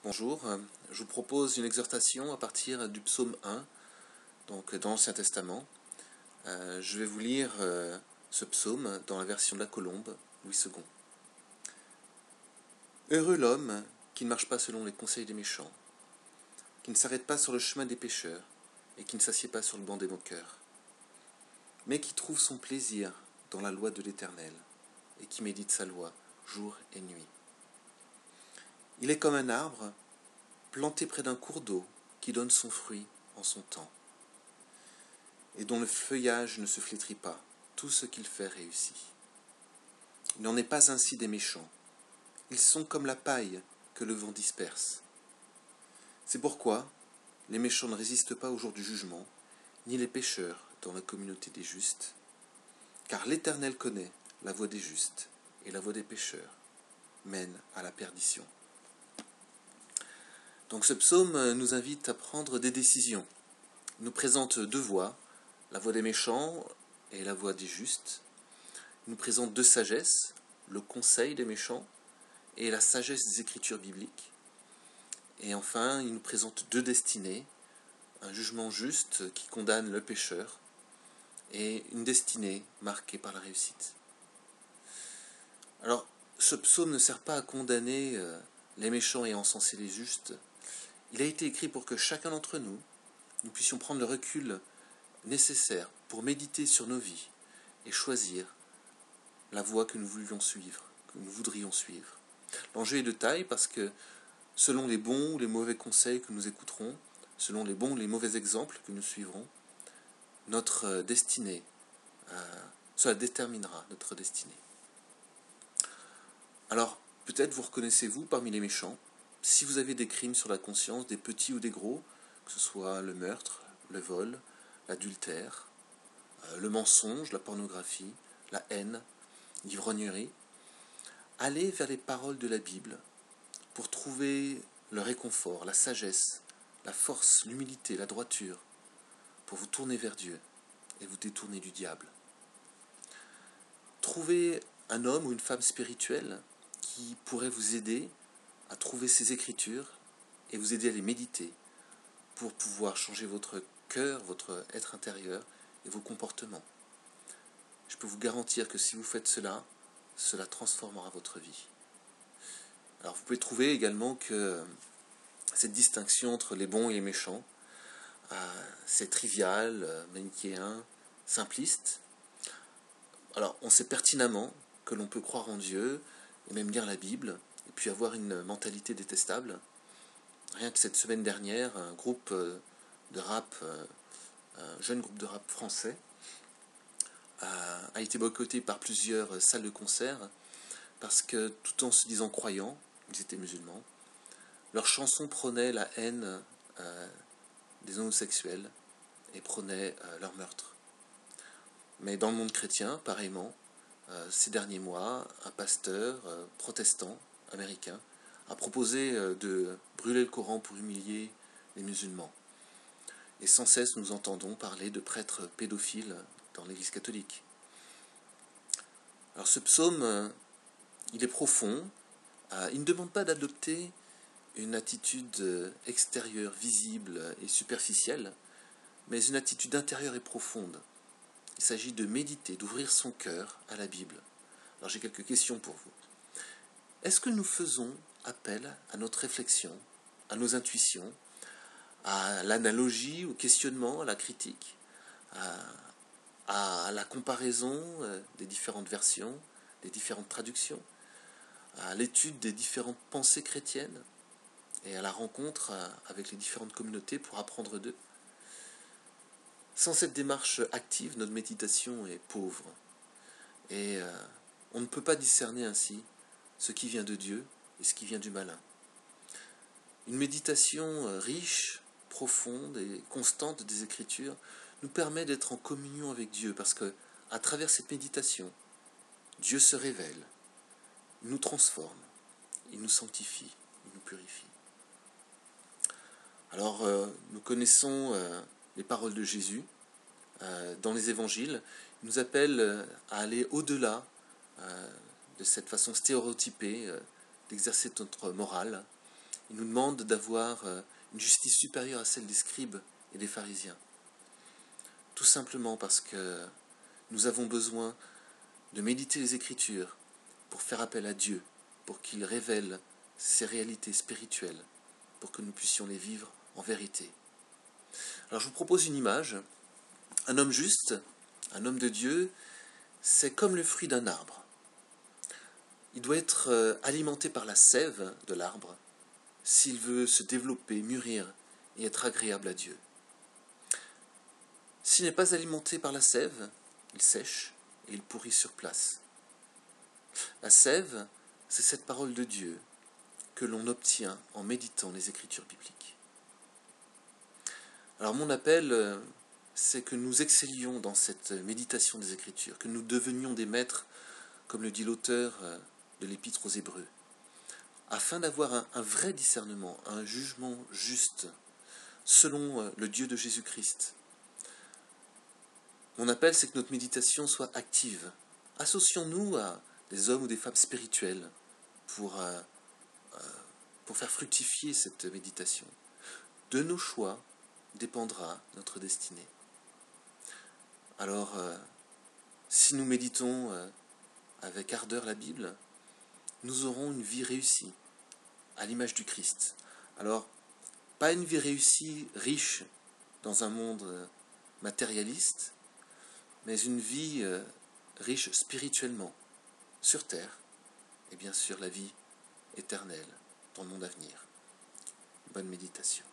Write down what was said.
Bonjour, je vous propose une exhortation à partir du psaume 1, donc dans l'Ancien Testament. Je vais vous lire ce psaume dans la version de la Colombe, Louis II. Heureux l'homme qui ne marche pas selon les conseils des méchants, qui ne s'arrête pas sur le chemin des pécheurs et qui ne s'assied pas sur le banc des moqueurs, mais qui trouve son plaisir dans la loi de l'Éternel et qui médite sa loi jour et nuit. Il est comme un arbre planté près d'un cours d'eau qui donne son fruit en son temps, et dont le feuillage ne se flétrit pas, tout ce qu'il fait réussit. Il n'en est pas ainsi des méchants. Ils sont comme la paille que le vent disperse. C'est pourquoi les méchants ne résistent pas au jour du jugement, ni les pécheurs dans la communauté des justes, car l'Éternel connaît la voie des justes, et la voie des pécheurs mène à la perdition. Donc ce psaume nous invite à prendre des décisions. Il nous présente deux voies, la voie des méchants et la voie des justes. Il nous présente deux sagesses, le conseil des méchants et la sagesse des Écritures bibliques. Et enfin, il nous présente deux destinées, un jugement juste qui condamne le pécheur et une destinée marquée par la réussite. Alors, ce psaume ne sert pas à condamner les méchants et à encenser les justes. Il a été écrit pour que chacun d'entre nous, nous puissions prendre le recul nécessaire pour méditer sur nos vies et choisir la voie que nous voudrions suivre. L'enjeu est de taille parce que selon les bons ou les mauvais conseils que nous écouterons, selon les bons ou les mauvais exemples que nous suivrons, notre destinée, cela déterminera notre destinée. Alors, peut-être vous reconnaissez-vous parmi les méchants, si vous avez des crimes sur la conscience, des petits ou des gros, que ce soit le meurtre, le vol, l'adultère, le mensonge, la pornographie, la haine, l'ivrognerie, allez vers les paroles de la Bible pour trouver le réconfort, la sagesse, la force, l'humilité, la droiture, pour vous tourner vers Dieu et vous détourner du diable. Trouvez un homme ou une femme spirituelle qui pourrait vous aider à trouver ces écritures et vous aider à les méditer pour pouvoir changer votre cœur, votre être intérieur et vos comportements. Je peux vous garantir que si vous faites cela, cela transformera votre vie. Alors vous pouvez trouver également que cette distinction entre les bons et les méchants, c'est trivial, manichéen, simpliste. Alors on sait pertinemment que l'on peut croire en Dieu et même lire la Bible et puis avoir une mentalité détestable. Rien que cette semaine dernière, un groupe de rap, un jeune groupe de rap français, a été boycotté par plusieurs salles de concert parce que tout en se disant croyants, ils étaient musulmans, leurs chansons prônaient la haine des homosexuels et prônaient leur meurtre. Mais dans le monde chrétien, pareillement, ces derniers mois, un pasteur protestant américain a proposé de brûler le Coran pour humilier les musulmans. Et sans cesse, nous entendons parler de prêtres pédophiles dans l'Église catholique. Alors ce psaume, il est profond. Il ne demande pas d'adopter une attitude extérieure, visible et superficielle, mais une attitude intérieure et profonde. Il s'agit de méditer, d'ouvrir son cœur à la Bible. Alors j'ai quelques questions pour vous. Est-ce que nous faisons appel à notre réflexion, à nos intuitions, à l'analogie, au questionnement, à la critique, à la comparaison des différentes versions, des différentes traductions, à l'étude des différentes pensées chrétiennes et à la rencontre avec les différentes communautés pour apprendre d'eux? Sans cette démarche active, notre méditation est pauvre. Et on ne peut pas discerner ainsi ce qui vient de Dieu et ce qui vient du malin. Une méditation riche, profonde et constante des Écritures nous permet d'être en communion avec Dieu parce que, à travers cette méditation, Dieu se révèle, il nous transforme, il nous sanctifie, il nous purifie. Alors, nous connaissons les paroles de Jésus dans les évangiles. Il nous appelle à aller au-delà de cette façon stéréotypée d'exercer notre morale. Il nous demande d'avoir une justice supérieure à celle des scribes et des pharisiens. Tout simplement parce que nous avons besoin de méditer les Écritures pour faire appel à Dieu, pour qu'il révèle ces réalités spirituelles, pour que nous puissions les vivre en vérité. Alors je vous propose une image. Un homme juste, un homme de Dieu, c'est comme le fruit d'un arbre. Il doit être alimenté par la sève de l'arbre s'il veut se développer, mûrir et être agréable à Dieu. S'il n'est pas alimenté par la sève, il sèche et il pourrit sur place. La sève, c'est cette parole de Dieu que l'on obtient en méditant les Écritures bibliques. Alors mon appel, c'est que nous excellions dans cette méditation des Écritures, que nous devenions des maîtres, comme le dit l'auteur de l'Épître aux Hébreux, afin d'avoir un vrai discernement, un jugement juste, selon le Dieu de Jésus-Christ. Mon appel, c'est que notre méditation soit active. Associons-nous à des hommes ou des femmes spirituels pour faire fructifier cette méditation. De nos choix dépendra notre destinée. Alors, si nous méditons avec ardeur la Bible, nous aurons une vie réussie, à l'image du Christ. Alors, pas une vie réussie, riche, dans un monde matérialiste, mais une vie riche spirituellement, sur terre, et bien sûr la vie éternelle dans le monde à venir. Bonne méditation.